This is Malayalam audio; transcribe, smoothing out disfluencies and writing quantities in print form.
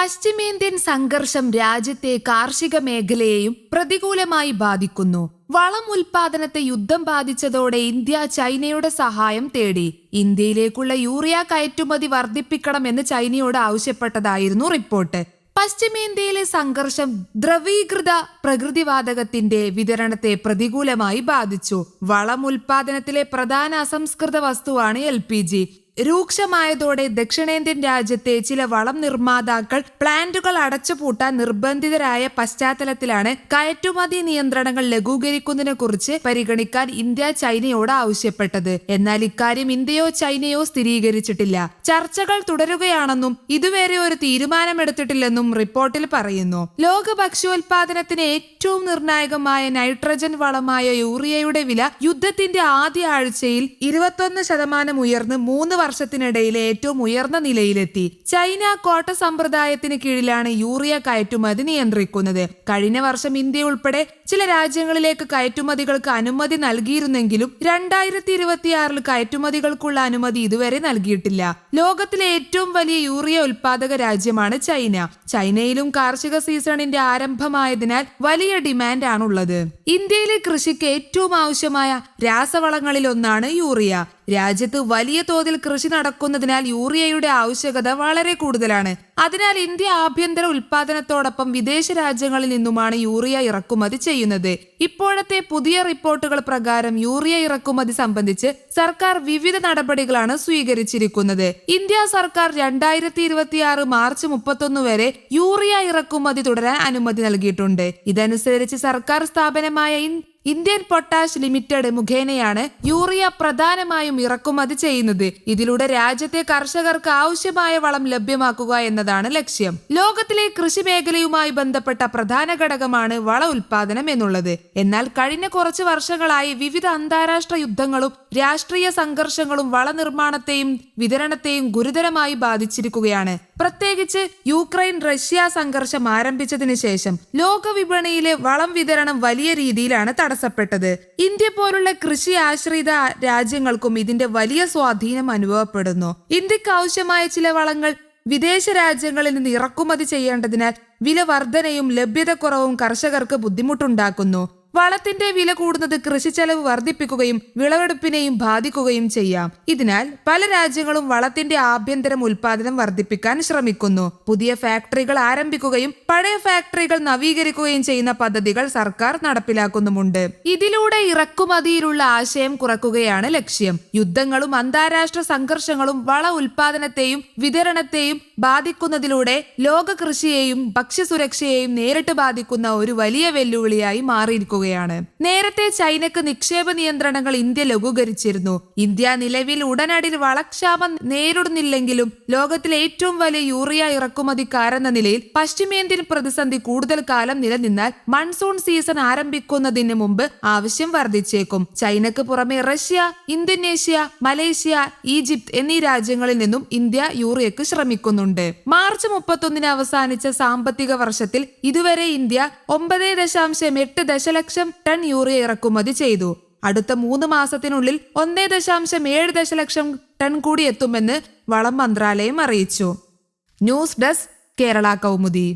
പശ്ചിമേന്ത്യൻ സംഘർഷം രാജ്യത്തെ കാർഷിക മേഖലയെയും പ്രതികൂലമായി ബാധിക്കുന്നു. വളം ഉൽപാദനത്തെ യുദ്ധം ബാധിച്ചതോടെ ഇന്ത്യ ചൈനയുടെ സഹായം തേടി. ഇന്ത്യയിലേക്കുള്ള യൂറിയ കയറ്റുമതി വർദ്ധിപ്പിക്കണമെന്ന് ചൈനയോട് ആവശ്യപ്പെട്ടതായിരുന്നു റിപ്പോർട്ട്. പശ്ചിമേന്ത്യയിലെ സംഘർഷം ദ്രവീകൃത പ്രകൃതിവാതകത്തിന്റെ വിതരണത്തെ പ്രതികൂലമായി ബാധിച്ചു. വളം ഉൽപാദനത്തിലെ പ്രധാന അസംസ്കൃത വസ്തുവാണ് LPG. രൂക്ഷമായതോടെ ദക്ഷിണേന്ത്യൻ രാജ്യത്തെ ചില വളം നിർമ്മാതാക്കൾ പ്ലാന്റുകൾ അടച്ചുപൂട്ടാൻ നിർബന്ധിതരായ പശ്ചാത്തലത്തിലാണ് കയറ്റുമതി നിയന്ത്രണങ്ങൾ ലഘൂകരിക്കുന്നതിനെക്കുറിച്ച് പരിഗണിക്കാൻ ഇന്ത്യ ചൈനയോട് ആവശ്യപ്പെട്ടത്. എന്നാൽ ഇക്കാര്യം ഇന്ത്യയോ ചൈനയോ സ്ഥിരീകരിച്ചിട്ടില്ല. ചർച്ചകൾ തുടരുകയാണെന്നും ഇതുവരെ ഒരു തീരുമാനമെടുത്തിട്ടില്ലെന്നും റിപ്പോർട്ടിൽ പറയുന്നു. ലോക ഭക്ഷ്യോൽപാദനത്തിന് ഏറ്റവും നിർണായകമായ നൈട്രജൻ വളമായ യൂറിയയുടെ വില യുദ്ധത്തിന്റെ ആദ്യ ആഴ്ചയിൽ 21% ഉയർന്ന് 3 വർഷത്തിനിടയിലെ ഏറ്റവും ഉയർന്ന നിലയിലെത്തി. ചൈന ക്വാട്ട സമ്പ്രദായത്തിന് കീഴിലാണ് യൂറിയ കയറ്റുമതി നിയന്ത്രിക്കുന്നത്. കഴിഞ്ഞ വർഷം ഇന്ത്യ ഉൾപ്പെടെ ചില രാജ്യങ്ങളിലേക്ക് കയറ്റുമതികൾക്ക് അനുമതി നൽകിയിരുന്നെങ്കിലും 2026 കയറ്റുമതികൾക്കുള്ള അനുമതി ഇതുവരെ നൽകിയിട്ടില്ല. ലോകത്തിലെ ഏറ്റവും വലിയ യൂറിയ ഉൽപാദക രാജ്യമാണ് ചൈന. ചൈനയിലും കാർഷിക സീസണിന്റെ ആരംഭമായതിനാൽ വലിയ ഡിമാൻഡ് ആണുള്ളത്. ഇന്ത്യയിലെ കൃഷിക്ക് ഏറ്റവും ആവശ്യമായ രാസവളങ്ങളിൽ ഒന്നാണ് യൂറിയ. രാജ്യത്ത് വലിയ തോതിൽ കൃഷി നടക്കുന്നതിനാൽ യൂറിയയുടെ ആവശ്യകത വളരെ കൂടുതലാണ്. അതിനാൽ ഇന്ത്യ ആഭ്യന്തര ഉൽപാദനത്തോടൊപ്പം വിദേശ രാജ്യങ്ങളിൽ നിന്നുമാണ് യൂറിയ ഇറക്കുമതി ചെയ്യുന്നത്. ഇപ്പോഴത്തെ പുതിയ റിപ്പോർട്ടുകൾ പ്രകാരം യൂറിയ ഇറക്കുമതി സംബന്ധിച്ച് സർക്കാർ വിവിധ നടപടികളാണ് സ്വീകരിച്ചിരിക്കുന്നത്. ഇന്ത്യ സർക്കാർ 2026 മാർച്ച് 31 വരെ യൂറിയ ഇറക്കുമതി തുടരാൻ അനുമതി നൽകിയിട്ടുണ്ട്. ഇതനുസരിച്ച് സർക്കാർ സ്ഥാപനമായ ഇന്ത്യൻ പൊട്ടാഷ് ലിമിറ്റഡ് മുഖേനയാണ് യൂറിയ പ്രധാനമായും ഇറക്കുമതി ചെയ്യുന്നത്. ഇതിലൂടെ രാജ്യത്തെ കർഷകർക്ക് ആവശ്യമായ വളം ലഭ്യമാക്കുക എന്നതാണ് ലക്ഷ്യം. ലോകത്തിലെ കൃഷി മേഖലയുമായി ബന്ധപ്പെട്ട പ്രധാന ഘടകമാണ് വള ഉൽപാദനം എന്നുള്ളത്. എന്നാൽ കഴിഞ്ഞ കുറച്ച് വർഷങ്ങളായി വിവിധ അന്താരാഷ്ട്ര യുദ്ധങ്ങളും രാഷ്ട്രീയ സംഘർഷങ്ങളും വള നിർമ്മാണത്തെയും വിതരണത്തെയും ഗുരുതരമായി ബാധിച്ചിരിക്കുകയാണ്. പ്രത്യേകിച്ച് യുക്രൈൻ റഷ്യ സംഘർഷം ആരംഭിച്ചതിന് ശേഷം ലോക വിപണിയിലെ വളം വിതരണം വലിയ രീതിയിലാണ് തടസ്സപ്പെട്ടത്. ഇന്ത്യ പോലുള്ള കൃഷി ആശ്രിത രാജ്യങ്ങൾക്കും ഇതിന്റെ വലിയ സ്വാധീനം അനുഭവപ്പെടുന്നു. ഇന്ത്യക്ക് ആവശ്യമായ ചില വളങ്ങൾ വിദേശ രാജ്യങ്ങളിൽ നിന്ന് ഇറക്കുമതി ചെയ്യേണ്ടതിനാൽ വില വർധനയും ലഭ്യതക്കുറവും കർഷകർക്ക് ബുദ്ധിമുട്ടുണ്ടാക്കുന്നു. വളത്തിന്റെ വില കൂടുന്നത് കൃഷി ചെലവ് വർദ്ധിപ്പിക്കുകയും വിളവെടുപ്പിനെയും ബാധിക്കുകയും ചെയ്യാം. ഇതിനാൽ പല രാജ്യങ്ങളും വളത്തിന്റെ ആഭ്യന്തര ഉൽപാദനം വർദ്ധിപ്പിക്കാൻ ശ്രമിക്കുന്നു. പുതിയ ഫാക്ടറികൾ ആരംഭിക്കുകയും പഴയ ഫാക്ടറികൾ നവീകരിക്കുകയും ചെയ്യുന്ന പദ്ധതികൾ സർക്കാർ നടപ്പിലാക്കുന്നുമുണ്ട്. ഇതിലൂടെ ഇറക്കുമതിയിലുള്ള ആശയം കുറയ്ക്കുകയാണ് ലക്ഷ്യം. യുദ്ധങ്ങളും അന്താരാഷ്ട്ര സംഘർഷങ്ങളും വള ഉൽപാദനത്തെയും വിതരണത്തെയും ബാധിക്കുന്നതിലൂടെ ലോക കൃഷിയെയും ഭക്ഷ്യസുരക്ഷയെയും നേരിട്ട് ബാധിക്കുന്ന ഒരു വലിയ വെല്ലുവിളിയായി മാറിയിരിക്കുകയാണ്. നേരത്തെ ചൈനക്ക് നിക്ഷേപ നിയന്ത്രണങ്ങൾ ഇന്ത്യ ലഘൂകരിച്ചിരുന്നു. ഇന്ത്യ നിലവിൽ ഉടനടി വളക്ഷാമം നേരിടുന്നില്ലെങ്കിലും ലോകത്തിലെ ഏറ്റവും വലിയ യൂറിയ ഇറക്കുമതിക്കാരെന്ന നിലയിൽ പശ്ചിമേന്ത്യൻ പ്രതിസന്ധി കൂടുതൽ കാലം നിലനിന്നാൽ മൺസൂൺ സീസൺ ആരംഭിക്കുന്നതിന് മുമ്പ് ആവശ്യം വർദ്ധിച്ചേക്കും. ചൈനക്ക് പുറമെ റഷ്യ, ഇന്തോനേഷ്യ, മലേഷ്യ, ഈജിപ്ത് എന്നീ രാജ്യങ്ങളിൽ നിന്നും ഇന്ത്യ യൂറിയക്ക് ശ്രമിക്കുന്നുണ്ട്. മാർച്ച് 31 അവസാനിച്ച സാമ്പത്തിക വർഷത്തിൽ ഇതുവരെ ഇന്ത്യ 9.8 ദശലക്ഷം ടൺ യൂറിയ ഇറക്കുമതി ചെയ്തു. അടുത്ത 3 മാസത്തിനുള്ളിൽ 1.7 ദശലക്ഷം ടൺ കൂടി എത്തുമെന്ന് വളം മന്ത്രാലയം അറിയിച്ചു. News desk, Kerala Kaumudi.